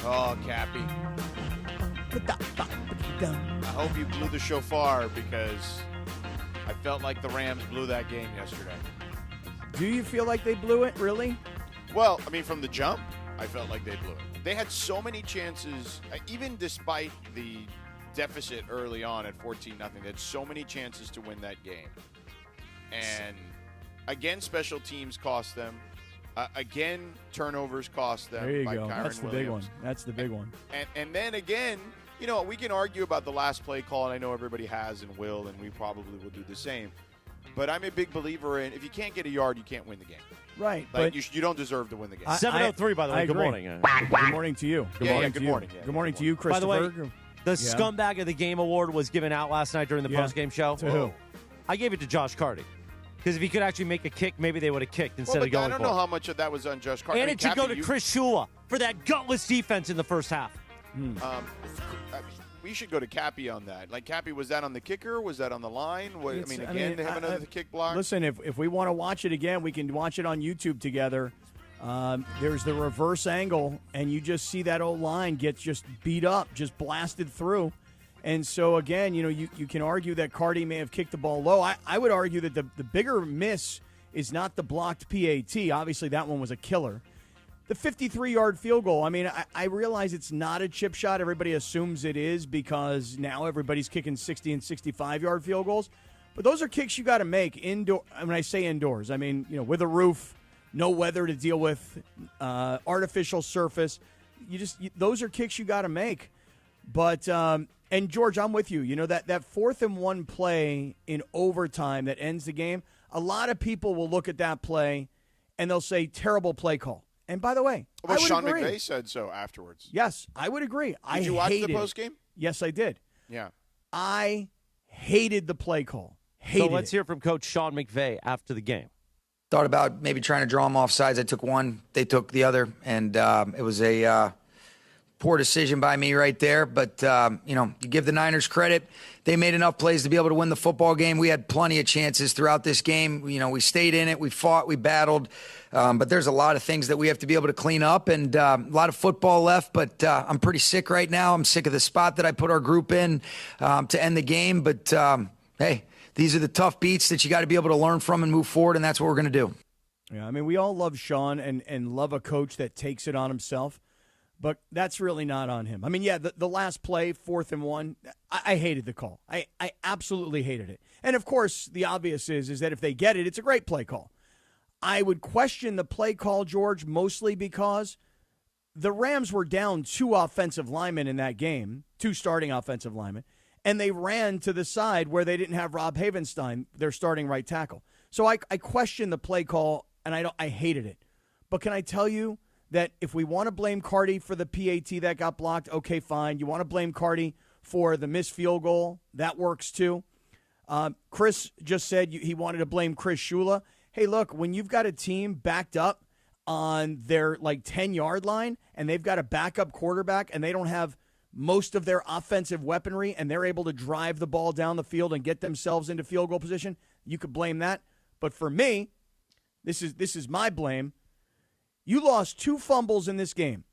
Oh, Cappy. I hope you blew the shofar because I felt like the Rams blew that game yesterday. Do you feel like they blew it, really? Well, I mean, from the jump, I felt like they blew it. They had so many chances, even despite the deficit early on at 14-0. They had so many chances to win that game. And, again, special teams cost them. Again, turnovers cost them. There you by go. Kyren That's the Williams. big one. That's the big one. And then, again, you know, we can argue about the last play call, and I know everybody has and will, and we probably will do the same. But I'm a big believer in if you can't get a yard, you can't win the game. Right. Like you don't deserve to win the game. 7:03, by the way. Good morning. Good morning to you. Good morning. Good morning to you, Christopher. By the way, the Scumbag of the Game award was given out last night during the postgame show. To who? I gave it to Josh Carty. Because if he could actually make a kick, maybe they would have kicked instead of going for it. I don't know how much of that was on Josh Carty. And it should go to Chris Shula for that gutless defense in the first half. We should go to Cappy on that. Like, Cappy, was that on the kicker? Was that on the line? They have another kick block? Listen, if we want to watch it again, we can watch it on YouTube together. There's the reverse angle, and you just see that old line get just beat up, just blasted through. And so, again, you know, you can argue that Carty may have kicked the ball low. I would argue that the bigger miss is not the blocked PAT. Obviously, that one was a killer. The 53-yard field goal, I mean, I realize it's not a chip shot. Everybody assumes it is because now everybody's kicking 60 and 65-yard field goals. But those are kicks you got to make indoor. When I say indoors, I mean, you know, with a roof, no weather to deal with, artificial surface. Those are kicks you got to make. But and George, I'm with you. You know, that 4th and 1 play in overtime that ends the game, a lot of people will look at that play and they'll say terrible play call. And by the way, I would Sean agree. McVay said so afterwards. Yes, I would agree. Did you watch the postgame? Yes, I did. Yeah. I hated the play call. So let's hear from Coach Sean McVay after the game. Thought about maybe trying to draw them off sides. I took one. They took the other. And it was a poor decision by me right there. But, you know, you give the Niners credit. They made enough plays to be able to win the football game. We had plenty of chances throughout this game. You know, we stayed in it. We fought. We battled. But there's a lot of things that we have to be able to clean up and a lot of football left. But I'm pretty sick right now. I'm sick of the spot that I put our group in to end the game. But, hey, these are the tough beats that you got to be able to learn from and move forward, and that's what we're going to do. Yeah, I mean, we all love Sean and love a coach that takes it on himself. But that's really not on him. I mean, yeah, the last play, 4th and 1, I hated the call. I absolutely hated it. And, of course, the obvious is that if they get it, it's a great play call. I would question the play call, George, mostly because the Rams were down 2 offensive linemen in that game, 2 starting offensive linemen, and they ran to the side where they didn't have Rob Havenstein, their starting right tackle. So I question the play call, and I hated it. But can I tell you that if we want to blame Carty for the PAT that got blocked, okay, fine. You want to blame Carty for the missed field goal, that works too. Chris just said he wanted to blame Chris Shula. Hey, look, when you've got a team backed up on their 10-yard line and they've got a backup quarterback and they don't have most of their offensive weaponry and they're able to drive the ball down the field and get themselves into field goal position, you could blame that. But for me, this is my blame. You lost 2 fumbles in this game.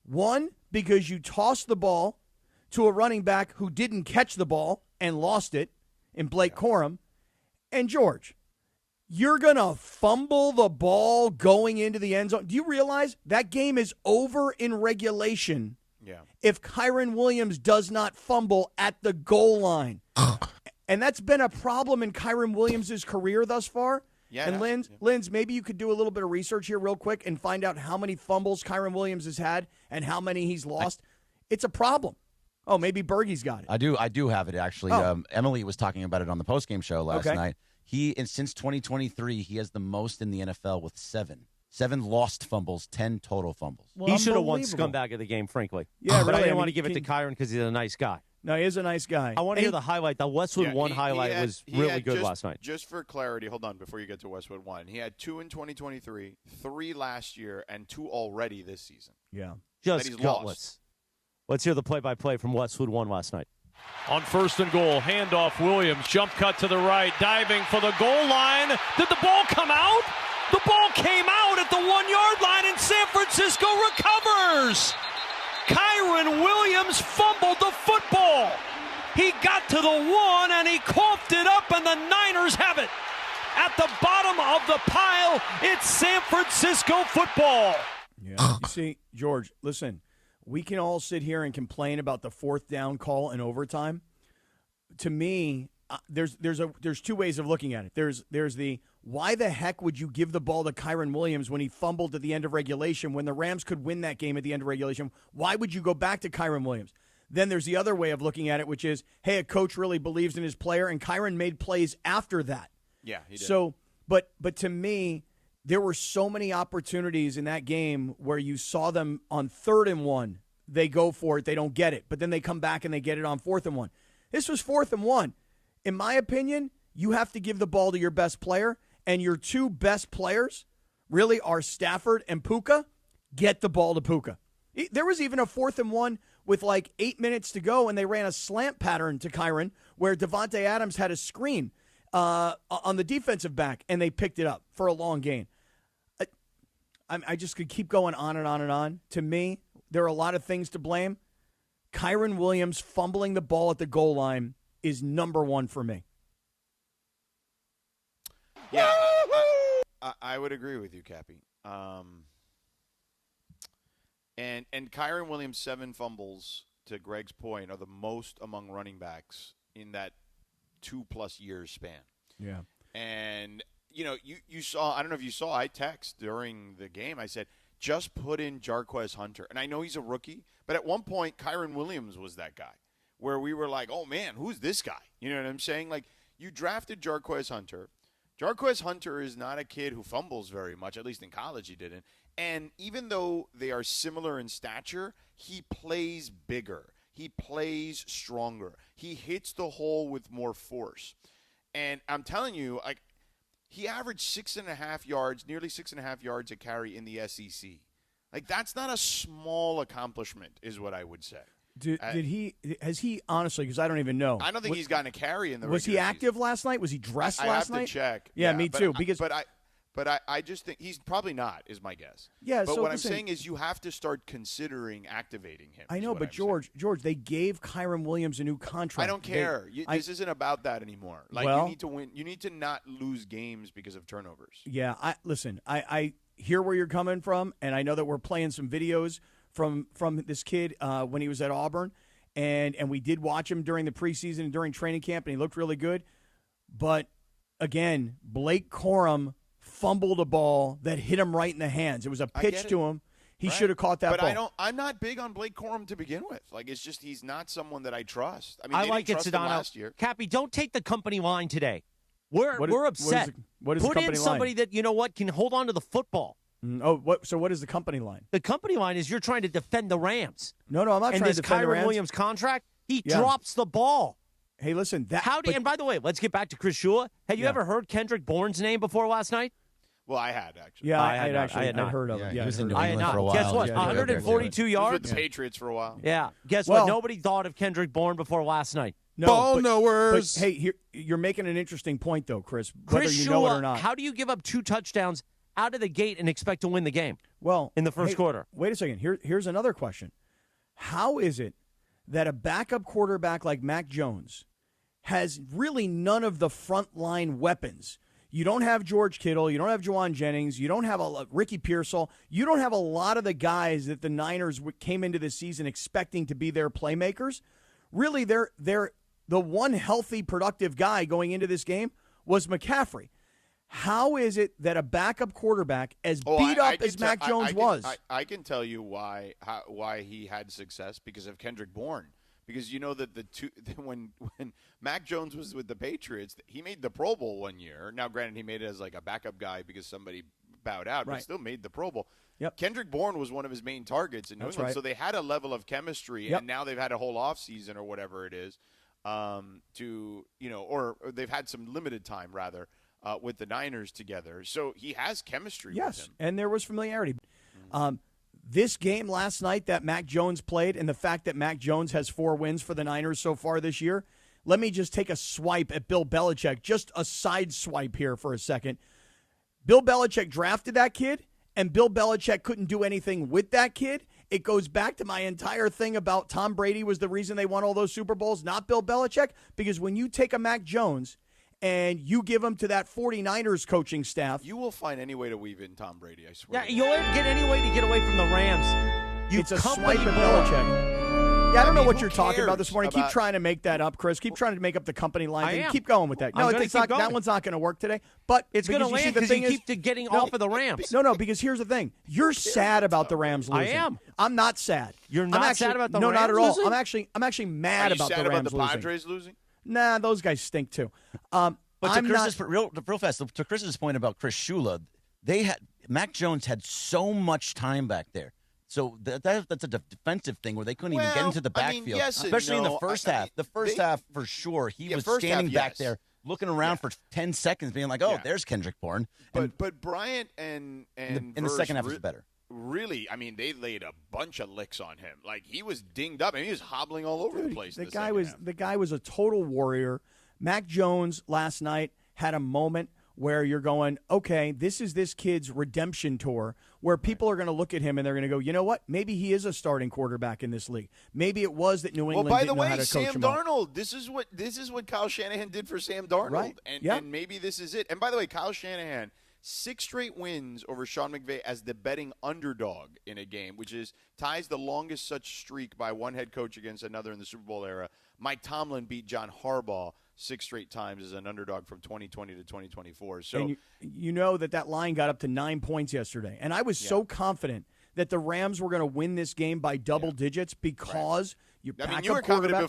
One, because you tossed the ball to a running back who didn't catch the ball and lost it in Blake Corum. And George, you're going to fumble the ball going into the end zone. Do you realize that game is over in regulation if Kyren Williams does not fumble at the goal line? And that's been a problem in Kyren Williams' career thus far. Yeah, and Linz, maybe you could do a little bit of research here real quick and find out how many fumbles Kyren Williams has had and how many he's lost. It's a problem. Oh, maybe Bergie's got it. I do have it, actually. Oh. Emily was talking about it on the postgame show last night. Since 2023, he has the most in the NFL with 7. 7 lost fumbles, 10 total fumbles. Well, he should have won Scumbag of the Game, frankly. Yeah, but I didn't want to give it to Kyren because he's a nice guy. No, he is a nice guy. I want to hear the highlight. The Westwood 1 highlight was really good last night. Just for clarity, hold on before you get to Westwood 1. He had 2 in 2023, 3 last year, and 2 already this season. Yeah. Just gutless. Let's hear the play-by-play from Westwood 1 last night. On 1st and goal, handoff Williams, jump cut to the right, diving for the goal line. Did the ball come out? The ball came out at the 1-yard line, and San Francisco recovers. Kyren Williams fumbled the football. He got to the 1 and he coughed it up, and the Niners have it. At the bottom of the pile, it's San Francisco football. Yeah. You see, George, listen, we can all sit here and complain about the fourth down call in overtime. To me, there's two ways of looking at it. There's the why the heck would you give the ball to Kyren Williams when he fumbled at the end of regulation when the Rams could win that game at the end of regulation? Why would you go back to Kyren Williams? Then there's the other way of looking at it, which is, hey, a coach really believes in his player, and Kyren made plays after that. Yeah, he did. So, but to me, there were so many opportunities in that game where you saw them on 3rd and 1. They go for it, they don't get it, but then they come back and they get it on 4th and 1. This was 4th and 1. In my opinion, you have to give the ball to your best player, and your two best players really are Stafford and Puka. Get the ball to Puka. There was even a 4th and 1 with like 8 minutes to go, and they ran a slant pattern to Kyren where Devontae Adams had a screen on the defensive back, and they picked it up for a long gain. I just could keep going on and on and on. To me, there are a lot of things to blame. Kyren Williams fumbling the ball at the goal line is number one for me. Yeah, I would agree with you, Cappy. And Kyren Williams' 7 fumbles, to Greg's point, are the most among running backs in that 2+ years span. Yeah. And, you saw, I don't know if you saw, I text during the game, I said, just put in Jarquez Hunter. And I know he's a rookie, but at one point, Kyren Williams was that guy where we were like, oh, man, who's this guy? You know what I'm saying? Like, you drafted Jarquez Hunter. Jarquez Hunter is not a kid who fumbles very much, at least in college he didn't. And even though they are similar in stature, he plays bigger. He plays stronger. He hits the hole with more force. And I'm telling you, like, he averaged 6.5 yards, nearly 6.5 yards a carry in the SEC. Like, that's not a small accomplishment, is what I would say. Has he honestly, because I don't even know. I don't think he's gotten a carry in the Was he active last night? Was he dressed last night? I have to check. Yeah, me too. But I just think he's probably not, is my guess. Yeah, but so what listen, I'm saying is you have to start considering activating him. I know, but George, they gave Kyren Williams a new contract. I don't care. This isn't about that anymore. Like, you need to win. You need to not lose games because of turnovers. Yeah, I hear where you're coming from, and I know that we're playing some videos from this kid when he was at Auburn, and we did watch him during the preseason and during training camp, and he looked really good. But, again, Blake Corum fumbled a ball that hit him right in the hands. It was a pitch to him. He should have caught that ball. But I'm not big on Blake Corum to begin with. Like, it's just he's not someone that I trust. I mean, I they like didn't it, trust him Sedano. last year. Cappy, don't take the company line today. We're upset. What is Put the company in somebody line? that, can hold on to the football. So what is the company line? The company line is you're trying to defend the Rams. No, I'm not trying to defend the Rams. And this Kyren Williams contract, he drops the ball. Hey, listen. And by the way, let's get back to Chris Shula. Had you ever heard Kendrick Bourne's name before last night? Well, I had, actually. Yeah, I had not heard of him. Yeah, he was in New I had England not. for a while. Guess what? Yeah, 142 He was yards. with the Patriots for a while. Yeah. Guess what? Nobody thought of Kendrick Bourne before last night. No, Ball but, knowers. But, hey, you're making an interesting point, though, Chris. Chris Whether you Shula, know it or not. how do you give up 2 touchdowns out of the gate and expect to win the game? Well, in the first quarter. Wait a second. Here's another question. How is it that a backup quarterback like Mac Jones has really none of the frontline weapons? You don't have George Kittle. You don't have Juwan Jennings. You don't have Ricky Pearsall. You don't have a lot of the guys that the Niners came into the season expecting to be their playmakers. Really, they're the one healthy, productive guy going into this game was McCaffrey. How is it that a backup quarterback, as beat up as Mac Jones was, I can tell you why he had success because of Kendrick Bourne. Because you know that when Mac Jones was with the Patriots, he made the Pro Bowl one year. Now, granted, he made it as like a backup guy because somebody bowed out, but still made the Pro Bowl. Yep. Kendrick Bourne was one of his main targets in New England, so they had a level of chemistry, and now they've had a whole offseason or whatever it is or they've had some limited time rather with the Niners together. So he has chemistry with him. And there was familiarity. This game last night that Mac Jones played and the fact that Mac Jones has 4 wins for the Niners so far this year, let me just take a swipe at Bill Belichick, just a side swipe here for a second. Bill Belichick drafted that kid, and Bill Belichick couldn't do anything with that kid it goes back to my entire thing about Tom Brady was the reason they won all those Super Bowls, not Bill Belichick. Because when you take a Mac Jones and you give him to that 49ers coaching staff. You will find any way to weave in Tom Brady, I swear. Yeah, you'll get any way to get away from the Rams. It's a swipe at Belichick. Yeah, I don't know what you're talking about this morning. Keep trying to make that up, Chris. Keep trying to make up the company line thing. Keep going with that. No, it's not, that one's not going to work today. But it's going to land because you keep getting off of the Rams. No, because here's the thing. You're sad about the Rams losing. I am. I'm not sad. You're not sad about the Rams? No, not at all. Losing? I'm actually mad about the Rams losing. Are you sad about the Padres losing? Nah, those guys stink too. But real fast, to Chris's point about Chris Shula, Mac Jones had so much time back there. So that's a defensive thing where they couldn't even get into the backfield, especially in the first half. The first half, for sure, he was standing back there looking around for 10 seconds, being like, "Oh, there's Kendrick Bourne." But Bryant and in the second half was better. Really, I mean, they laid a bunch of licks on him. Like, he was dinged up, and he was hobbling all over the place. The guy was a total warrior. Mac Jones last night had a moment where you're going, okay, this is this kid's redemption tour, where people are going to look at him and they're going to go, you know what? Maybe he is a starting quarterback in this league. Maybe it was that New England didn't know how to coach him. Well, by the way, Sam Darnold. This is what Kyle Shanahan did for Sam Darnold, right? And maybe this is it. And by the way, Kyle Shanahan, 6 straight wins over Sean McVay as the betting underdog in a game, which ties the longest such streak by one head coach against another in the Super Bowl era. Mike Tomlin beat John Harbaugh 6 straight times as an underdog from 2020 to 2024. So and you know that line got up to 9 points yesterday. And I was so confident that the Rams were going to win this game by double digits because you were confident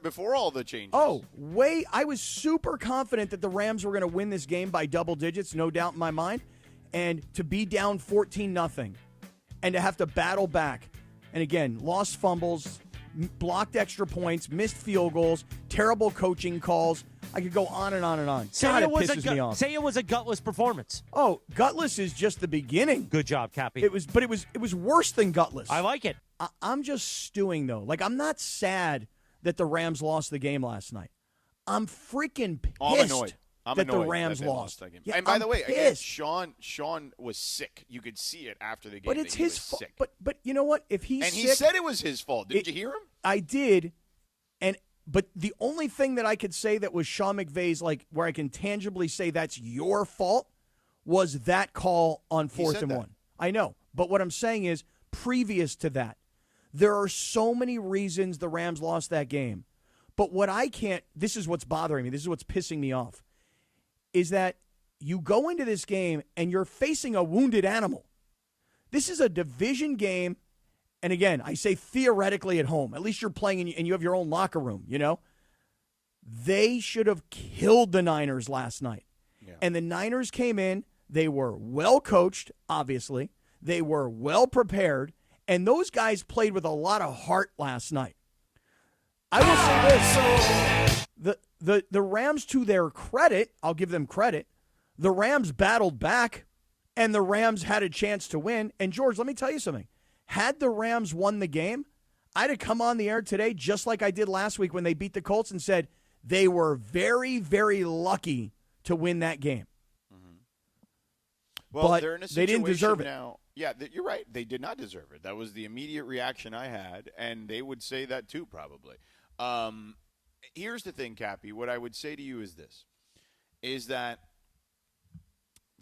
before all the changes. I was super confident that the Rams were going to win this game by double digits, no doubt in my mind. And to be down 14-0 and to have to battle back. And again, lost fumbles, blocked extra points, missed field goals, terrible coaching calls. I could go on and on and on. God, it pisses me off. Say it was a gutless performance. Oh, gutless is just the beginning. Good job, Cappy. It was worse than gutless. I like it. I'm just stewing though. Like, I'm not sad that the Rams lost the game last night. I'm freaking pissed. I'm annoyed. That the Rams lost. That game. And by the way, again, Sean was sick. You could see it after the game. But it's his fault. But you know what? If he's sick, he said it was his fault. Didn't you hear him? I did. But the only thing that I could say that was Sean McVay's, like, where I can tangibly say that's your fault, was that call on 4th and 1. I know. But what I'm saying is, previous to that, there are so many reasons the Rams lost that game. But what I can't, this is what's bothering me, this is what's pissing me off, is that you go into this game and you're facing a wounded animal. This is a division game. And again, I say theoretically at home. At least you're playing and you have your own locker room, you know? They should have killed the Niners last night. Yeah. And the Niners came in. They were well coached, obviously. They were well prepared. And those guys played with a lot of heart last night. I will say this. The Rams, to their credit, I'll give them credit, the Rams battled back, and the Rams had a chance to win. And, George, let me tell you something. Had the Rams won the game, I'd have come on the air today just like I did last week when they beat the Colts and said they were very, very lucky to win that game. Mm-hmm. Well, but they're in a situation they didn't deserve it. Now. Yeah, you're right. They did not deserve it. That was the immediate reaction I had, and they would say that too probably. Here's the thing, Cappy. What I would say to you is this, is that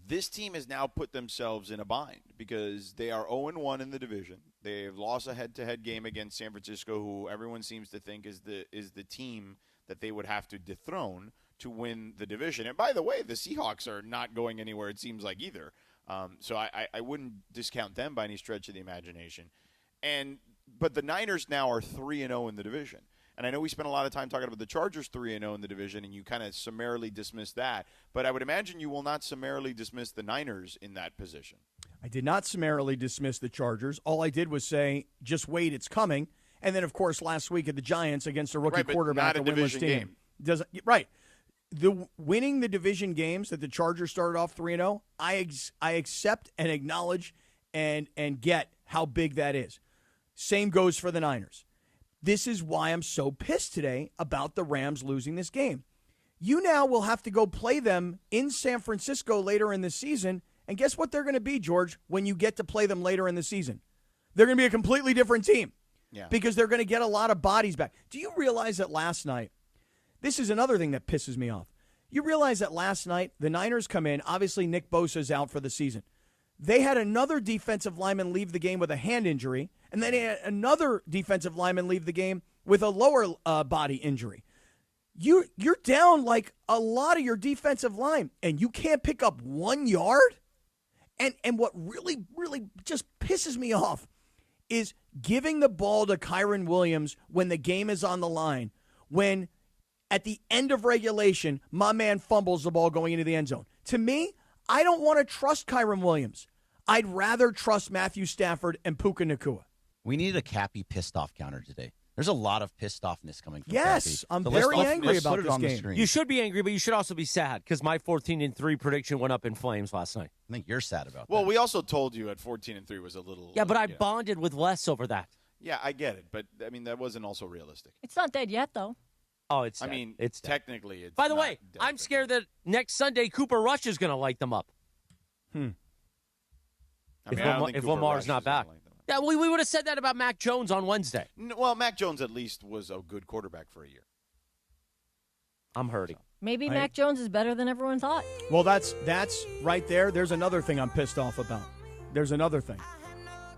this team has now put themselves in a bind because they are 0-1 in the division. They've lost a head-to-head game against San Francisco, who everyone seems to think is the team that they would have to dethrone to win the division. And by the way, the Seahawks are not going anywhere, it seems like, either. So I wouldn't discount them by any stretch of the imagination. But the Niners now are 3-0 in the division. And I know we spent a lot of time talking about the Chargers 3-0 in the division, and you kind of summarily dismissed that. But I would imagine you will not summarily dismiss the Niners in that position. I did not summarily dismiss the Chargers. All I did was say, just wait, it's coming. And then, of course, last week at the Giants against a rookie quarterback, a winless team. Right. Winning the division games that the Chargers started off 3-0, I accept and acknowledge and get how big that is. Same goes for the Niners. This is why I'm so pissed today about the Rams losing this game. You now will have to go play them in San Francisco later in the season, and guess what they're going to be, George, when you get to play them later in the season? They're going to be a completely different team. Yeah. Because they're going to get a lot of bodies back. Do you realize that last night, this is another thing that pisses me off. You realize that last night, the Niners come in, obviously Nick Bosa's out for the season. They had another defensive lineman leave the game with a hand injury, and then they had another defensive lineman leave the game with a lower body injury. You're down like a lot of your defensive line, and you can't pick up 1 yard? And what really, really just pisses me off is giving the ball to Kyren Williams when the game is on the line, when at the end of regulation, my man fumbles the ball going into the end zone. To me, I don't want to trust Kyren Williams. I'd rather trust Matthew Stafford and Puka Nacua. We need a Cappy pissed off counter today. There's a lot of pissed offness coming from Yes, Cappy. I'm So very let's angry about put it this on the game. screen. You should be angry, but you should also be sad because my 14-3 prediction went up in flames last night. I think you're sad about Well, that. we also told you at 14-3 was a little. Yeah, but I you know. bonded with Les over that. Yeah, I get it, but I mean that wasn't also realistic. It's not dead yet, though. Oh, it's I dead. mean, it's dead. technically it's. By the not way, dead, I'm but- scared that next Sunday Cooper Rush is going to light them up. I mean, if I don't Lamar- think if Cooper Lamar's Rush not is gonna back. like them. Yeah, we would have said that about Mac Jones on Wednesday. Well, Mac Jones at least was a good quarterback for a year. I'm hurting. Maybe I- Mac Jones is better than everyone thought. Well, that's right there. There's another thing I'm pissed off about. There's another thing.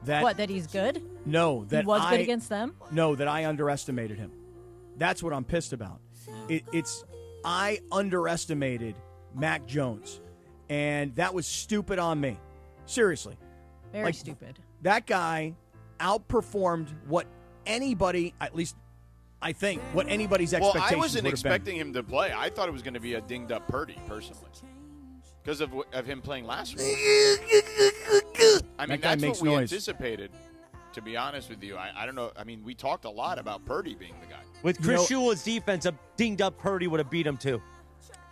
That he's good? No, that He was I good against them? No, that I underestimated him. That's what I'm pissed about. It's I underestimated Mac Jones, and that was stupid on me. Seriously, Very Like, stupid. that guy outperformed what anybody, at least I think, what anybody's Well, expectations I wasn't would have been. expecting him to play. I thought it was going to be a dinged up Purdy personally, because of him playing last week. I mean, That guy that's makes what we noise. anticipated. To be honest with you, I don't know. I mean, we talked a lot about Purdy being the guy. With Chris Shula's defense, a dinged up Purdy would have beat him too.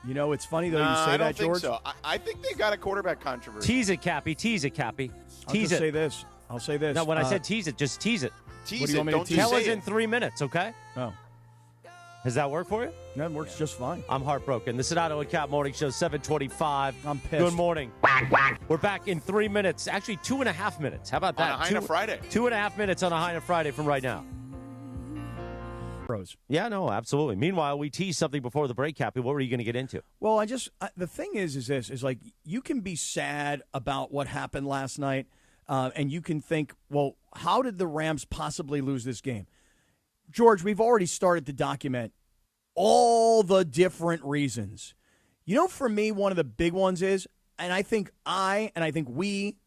You know, it's funny though Nah, you say I don't that, think George. so. I think they got a quarterback controversy. Tease it, Cappy. Tease it, Cappy. I'll Tease just it. say this. I'll say this. No, when I said tease it, just tease it. Tease What do you it. want me to Don't tease? just Tell say us in it. 3 minutes, okay? Oh, Does that work for you? that works just fine. I'm heartbroken. The Sedano and Cap Morning Show, 725. I'm pissed. Good morning. We're back in 3 minutes. Actually, 2.5 minutes. How about that? On a Heine Friday. 2.5 minutes on a Heine Friday from right now. Pros. Yeah, no, absolutely. Meanwhile, we teased something before the break, Cappy. What were you going to get into? Well, the thing is like you can be sad about what happened last night, and you can think, well, how did the Rams possibly lose this game? George, we've already started to document all the different reasons. You know, for me, one of the big ones is, and I think we,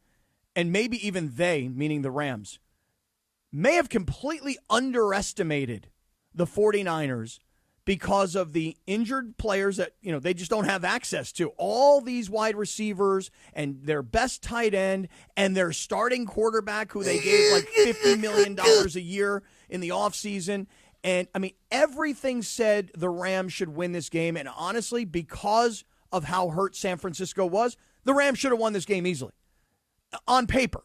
and maybe even they, meaning the Rams, may have completely underestimated the 49ers because of the injured players that, they just don't have access to. All these wide receivers and their best tight end and their starting quarterback who they gave like $50 million a year in the offseason. And, I mean, everything said the Rams should win this game. And honestly, because of how hurt San Francisco was, the Rams should have won this game easily on paper.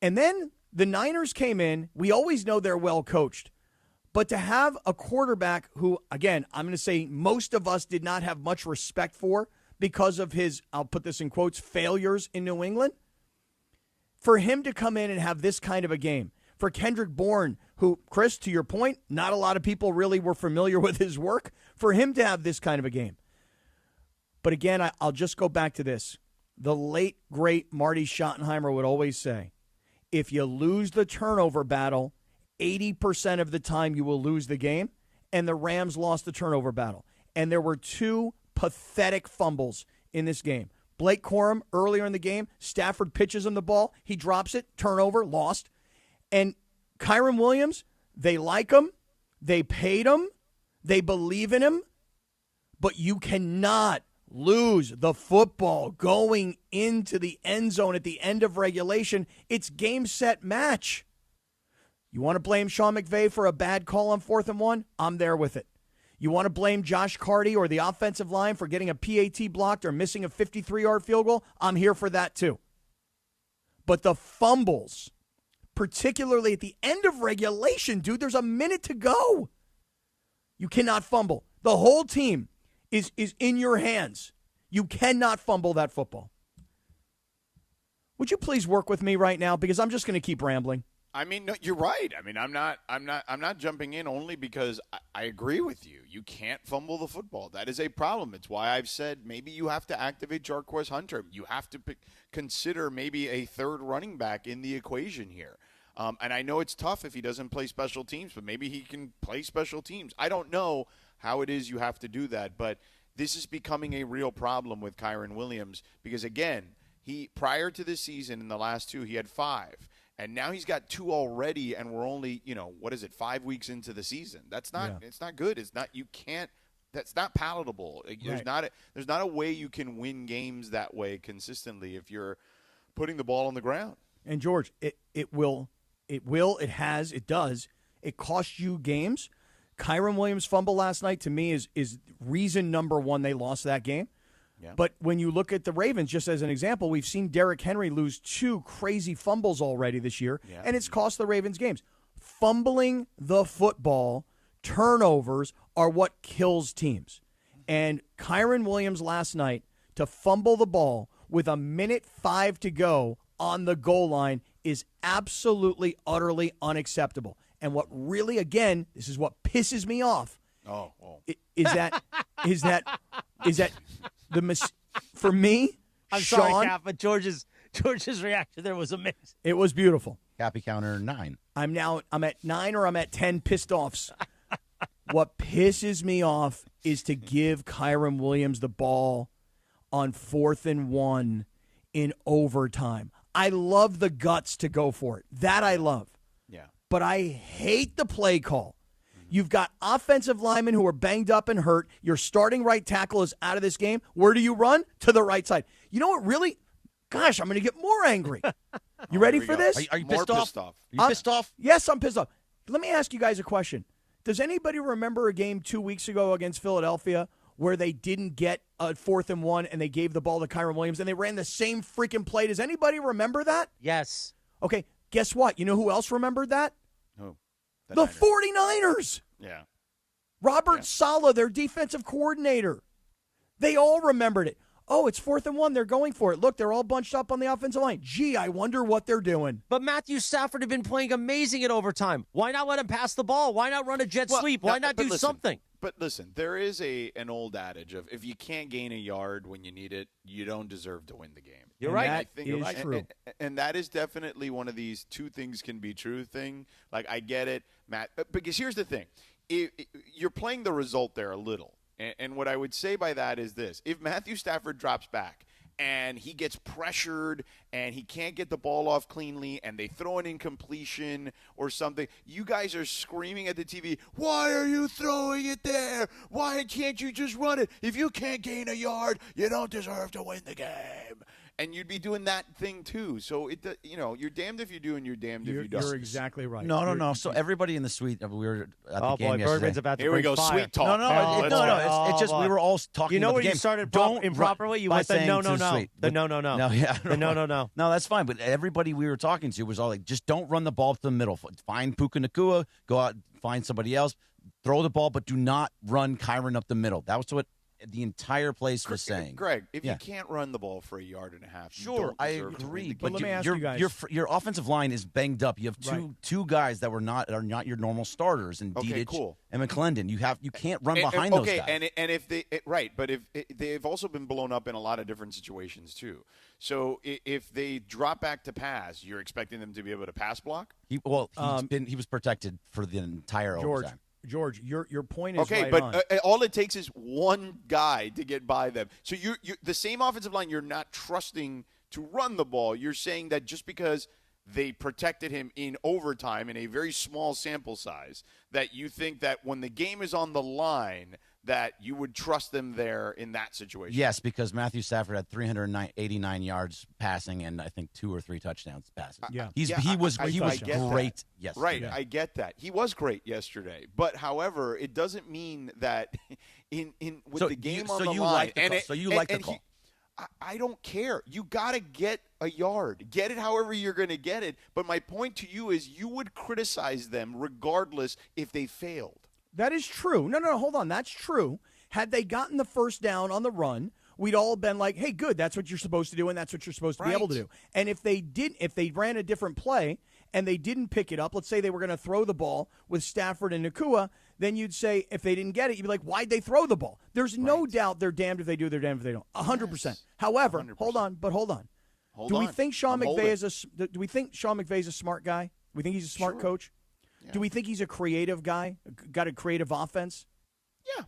And then the Niners came in. We always know they're well coached. But to have a quarterback who, again, I'm going to say most of us did not have much respect for because of his, I'll put this in quotes, failures in New England, for him to come in and have this kind of a game, for Kendrick Bourne, who, Chris, to your point, not a lot of people really were familiar with his work, for him to have this kind of a game. But again, I'll just go back to this. The late, great Marty Schottenheimer would always say, if you lose the turnover battle, 80% of the time you will lose the game, and the Rams lost the turnover battle. And there were two pathetic fumbles in this game. Blake Corum, earlier in the game, Stafford pitches him the ball. He drops it, turnover, lost. And Kyren Williams, they like him. They paid him. They believe in him. But you cannot lose the football going into the end zone at the end of regulation. It's game, set, match. You want to blame Sean McVay for a bad call on 4th and 1? I'm there with it. You want to blame Josh Carty or the offensive line for getting a PAT blocked or missing a 53-yard field goal? I'm here for that too. But the fumbles, particularly at the end of regulation, dude, there's a minute to go. You cannot fumble. The whole team is in your hands. You cannot fumble that football. Would you please work with me right now? Because I'm just going to keep rambling. I mean, no, you're right. I mean, I'm not jumping in only because I agree with you. You can't fumble the football. That is a problem. It's why I've said maybe you have to activate Jarquez Hunter. You have to consider maybe a third running back in the equation here. And I know it's tough if he doesn't play special teams, but maybe he can play special teams. I don't know how it is you have to do that, but this is becoming a real problem with Kyren Williams because, again, he prior to this season in the last 2, he had 5. And now he's got 2 already, and we're only, 5 weeks into the season. That's not It's not good. It's not that's not palatable. There's not a way you can win games that way consistently if you're putting the ball on the ground. And George, it does. It costs you games. Kyren Williams' fumble last night to me is reason number 1 they lost that game. Yeah. But when you look at the Ravens, just as an example, we've seen Derrick Henry lose 2 crazy fumbles already this year, and it's cost the Ravens games. Fumbling the football, turnovers are what kills teams. And Kyren Williams last night to fumble the ball with 1:05 to go on the goal line is absolutely, utterly unacceptable. And what really, again, this is what pisses me off. Is that for me? I'm Sean, sorry, Cap, but George's reaction there was amazing. It was beautiful. Happy counter 9. I'm at 9 or I'm at 10 pissed offs. What pisses me off is to give Kyren Williams the ball on 4th and 1 in overtime. I love the guts to go for it. That I love. Yeah. But I hate the play call. You've got offensive linemen who are banged up and hurt. Your starting right tackle is out of this game. Where do you run? To the right side. You know what, really? Gosh, I'm going to get more angry. You ready for this? Are you pissed off? Are you pissed off? Yes, I'm pissed off. Let me ask you guys a question. Does anybody remember a game 2 weeks ago against Philadelphia where they didn't get a 4th and 1 and they gave the ball to Kyren Williams and they ran the same freaking play? Does anybody remember that? Yes. Okay, guess what? You know who else remembered that? Who? The 49ers. Yeah. Robert Saleh, their defensive coordinator. They all remembered it. Oh, it's 4th and 1. They're going for it. Look, they're all bunched up on the offensive line. Gee, I wonder what they're doing. But Matthew Stafford had been playing amazing at overtime. Why not let him pass the ball? Why not run a jet sweep? Why not do something? But listen, there is an old adage of if you can't gain a yard when you need it, you don't deserve to win the game. You're right. That is true. And that is definitely one of these 2 things can be true thing. Like, I get it, Matt. Because here's the thing. You're playing the result there a little. And what I would say by that is this. If Matthew Stafford drops back and he gets pressured and he can't get the ball off cleanly and they throw an incompletion or something, you guys are screaming at the TV, why are you throwing it there? Why can't you just run it? If you can't gain a yard, you don't deserve to win the game. And you'd be doing that thing too. So you're damned if you do, and you're damned if you don't. You're exactly right. No. So everybody in the suite, we were at the game yesterday. Bergman's about to Here we go, fire. sweet talk. No. It's just we were all talking. You know about when the game. you started Don't improperly, you by went the saying no. too sweet. The no. No, yeah, No. No, that's fine. But everybody we were talking to was all like, just don't run the ball to the middle. Find Puka Nacua, go out, find somebody else, throw the ball, but do not run Kyren up the middle. That was what the entire place was saying. Greg, if you can't run the ball for 1.5 yards, sure, I agree. But let me ask you guys. Your offensive line is banged up. You have two guys that are not your normal starters, and Dedich and McClendon. You can't run behind those guys. And if they've also been blown up in a lot of different situations too. So if they drop back to pass, you're expecting them to be able to pass block? He was protected for the entire overtime. George, your point is okay, right but on. All it takes is one guy to get by them. So you the same offensive line, you're not trusting to run the ball. You're saying that just because they protected him in overtime in a very small sample size, that you think that when the game is on the line, that you would trust them there in that situation. Yes, because Matthew Stafford had 389 yards passing and I think 2 or 3 touchdowns passing. Yeah. He was great yesterday. Right, I get that. He was great yesterday. But however, it doesn't mean that the game on the line. So you like the call. I don't care. You got to get a yard. Get it however you're going to get it. But my point to you is you would criticize them regardless if they failed. That is true. No, hold on. That's true. Had they gotten the first down on the run, we'd all been like, hey, good, that's what you're supposed to do, and that's what you're supposed to be able to do. And if they ran a different play and they didn't pick it up, let's say they were going to throw the ball with Stafford and Nacua, then you'd say if they didn't get it, you'd be like, why'd they throw the ball? There's no doubt they're damned if they do, they're damned if they don't. 100%. Yes. However, 100%. hold on. Do we think Sean McVay is a smart guy? Do we think he's a smart coach? Yeah. Do we think he's a creative guy? Got a creative offense? Yeah.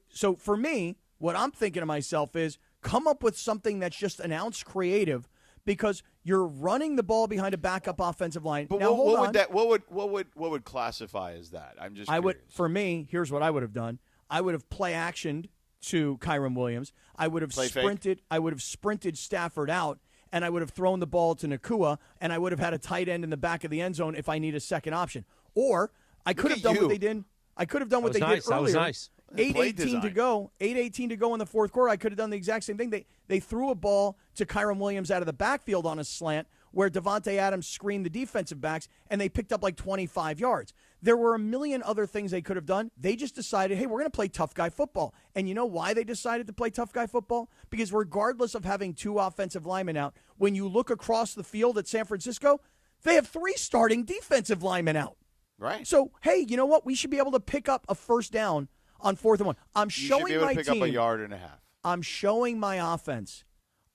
So for me, what I'm thinking to myself is come up with something that's just an ounce creative, because you're running the ball behind a backup offensive line. But now, what would classify as that? I'm just curious. For me, here's what I would have done. I would have play actioned to Kyren Williams. I would have sprinted. I would have sprinted Stafford out, and I would have thrown the ball to Nacua, and I would have had a tight end in the back of the end zone if I need a second option. Or I could have done what they did. I could have done what they did earlier. That was nice. 8:18 to go. 8:18 to go in the fourth quarter. I could have done the exact same thing. They threw a ball to Kyren Williams out of the backfield on a slant where Devontae Adams screened the defensive backs, and they picked up like 25 yards. There were a million other things they could have done. They just decided, hey, we're going to play tough guy football. And you know why they decided to play tough guy football? Because regardless of having 2 offensive linemen out, when you look across the field at San Francisco, they have 3 starting defensive linemen out. Right. So, hey, you know what? We should be able to pick up a first down on 4th and 1. I'm showing my team. You should be able to pick up a yard and a half. I'm showing my offense.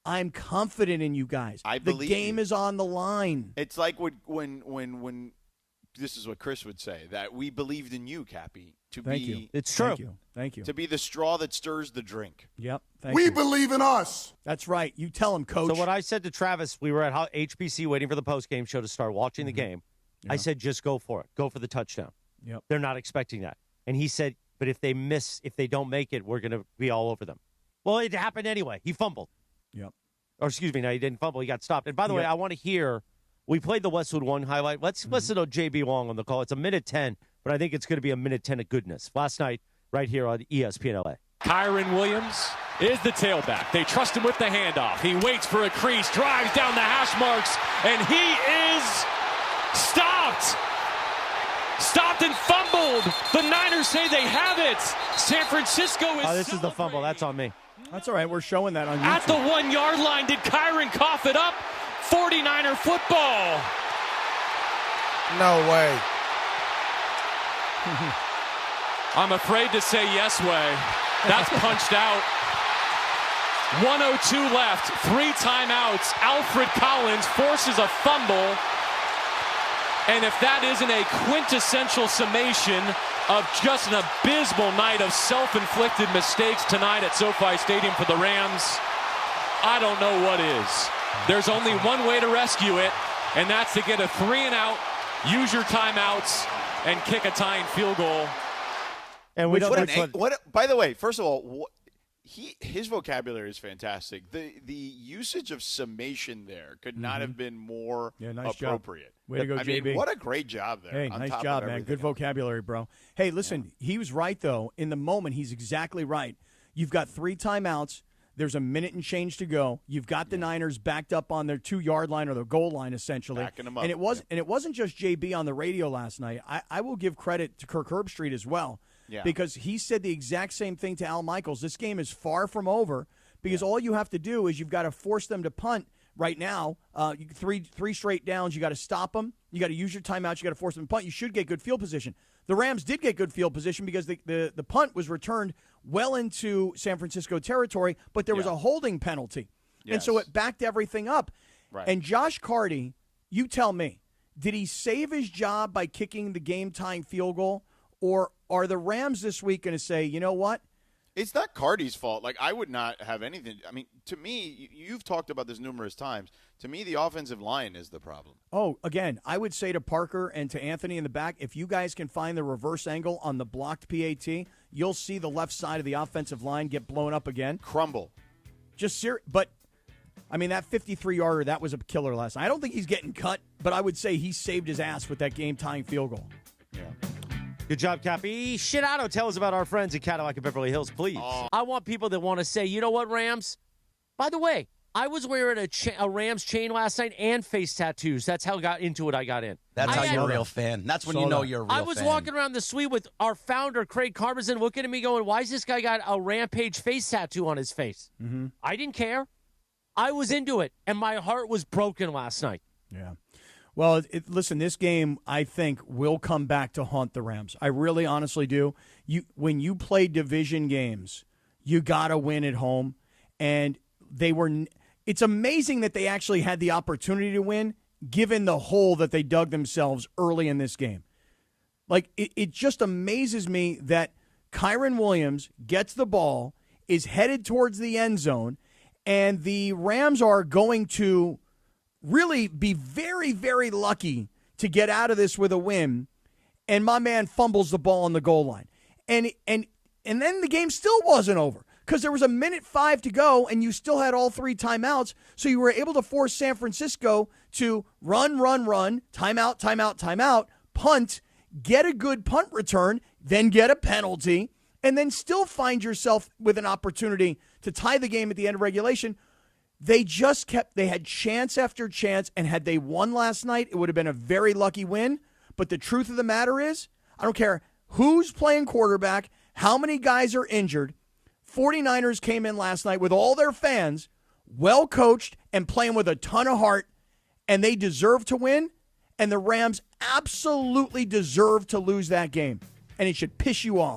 I'm confident in you guys. I believe the game is on the line. It's like when this is what Chris would say, that we believed in you, Cappy. Thank you. It's true. Thank you. To be the straw that stirs the drink. Yep. We believe in us. That's right. You tell him, Coach. So what I said to Travis, we were at HBC waiting for the postgame show to start, watching the game. Yeah. I said, just go for it. Go for the touchdown. Yep. They're not expecting that. And he said, but if they don't make it, we're going to be all over them. Well, it happened anyway. He fumbled. Yep. Or excuse me, no, he didn't fumble. He got stopped. And by the way, I want to hear, we played the Westwood One highlight. Let's listen to JB Long on the call. It's a minute 10, but I think it's going to be a minute 10 of goodness. Last night, right here on ESPN LA. Kyren Williams is the tailback. They trust him with the handoff. He waits for a crease, drives down the hash marks, and he is stopped. Stopped and fumbled. The Niners say they have it. San Francisco is this is the fumble. That's on me. That's all right. We're showing that on YouTube. At the 1 yard line, did Kyren cough it up? 49er football. No way. I'm afraid to say yes way. That's punched out. 1:02 left. 3 timeouts. Alfred Collins forces a fumble. And if that isn't a quintessential summation of just an abysmal night of self-inflicted mistakes tonight at SoFi Stadium for the Rams, I don't know what is. There's only one way to rescue it, and that's to get a 3-and-out, use your timeouts, and kick a tying field goal. And we don't. By the way, first of all, his vocabulary is fantastic. The usage of summation there could not have been more appropriate. Job. Way to go, JB. mean, what a great job there. Hey, nice job, man. Good vocabulary, bro. Hey, listen, he was right, though. In the moment, he's exactly right. You've got 3 timeouts. There's a minute and change to go. You've got the Niners backed up on their 2-yard line or their goal line, essentially. Backing them up. And it wasn't just JB on the radio last night. I will give credit to Kirk Herbstreit as well. Yeah. Because he said the exact same thing to Al Michaels. This game is far from over because all you have to do is you've got to force them to punt right now. 3 straight downs. You got to stop them. You got to use your timeouts. You got to force them to punt. You should get good field position. The Rams did get good field position because the punt was returned well into San Francisco territory, but there was a holding penalty. Yes. And so it backed everything up. Right. And Josh Carty, you tell me, did he save his job by kicking the game-tying field goal? Or are the Rams this week going to say, you know what? It's not Carty's fault. Like, I would not have anything. I mean, to me, you've talked about this numerous times. To me, the offensive line is the problem. Oh, again, I would say to Parker and to Anthony in the back, if you guys can find the reverse angle on the blocked PAT, you'll see the left side of the offensive line get blown up again. Crumble. But, I mean, that 53-yarder, that was a killer last night. I don't think he's getting cut, but I would say he saved his ass with that game-tying field goal. Yeah. Good job, Cappy. Sedano, tell us about our friends at Cadillac of Beverly Hills, please. I want people that want to say, you know what, Rams? By the way, I was wearing a Rams chain last night and face tattoos. That's how I got into it. I got in. That's how you're a real fan. That's when you know you're a real fan. I was walking around the suite with our founder, Craig Carbazin, looking at me going, why is this guy got a Rampage face tattoo on his face? Mm-hmm. I didn't care. I was into it, and my heart was broken last night. Yeah. Well, listen, this game, I think, will come back to haunt the Rams. I really honestly do. When you play division games, you got to win at home. And it's amazing that they actually had the opportunity to win, given the hole that they dug themselves early in this game. Like, it just amazes me that Kyren Williams gets the ball, is headed towards the end zone, and the Rams are going to really be very, very lucky to get out of this with a win, and my man fumbles the ball on the goal line. And then the game still wasn't over because there was 1:05 to go, and you still had all 3 timeouts, so you were able to force San Francisco to run, timeout, punt, get a good punt return, then get a penalty, and then still find yourself with an opportunity to tie the game at the end of regulation. They had chance after chance, and had they won last night, it would have been a very lucky win. But the truth of the matter is, I don't care who's playing quarterback, how many guys are injured, 49ers came in last night with all their fans, well coached and playing with a ton of heart, and they deserve to win, and the Rams absolutely deserve to lose that game. And it should piss you off.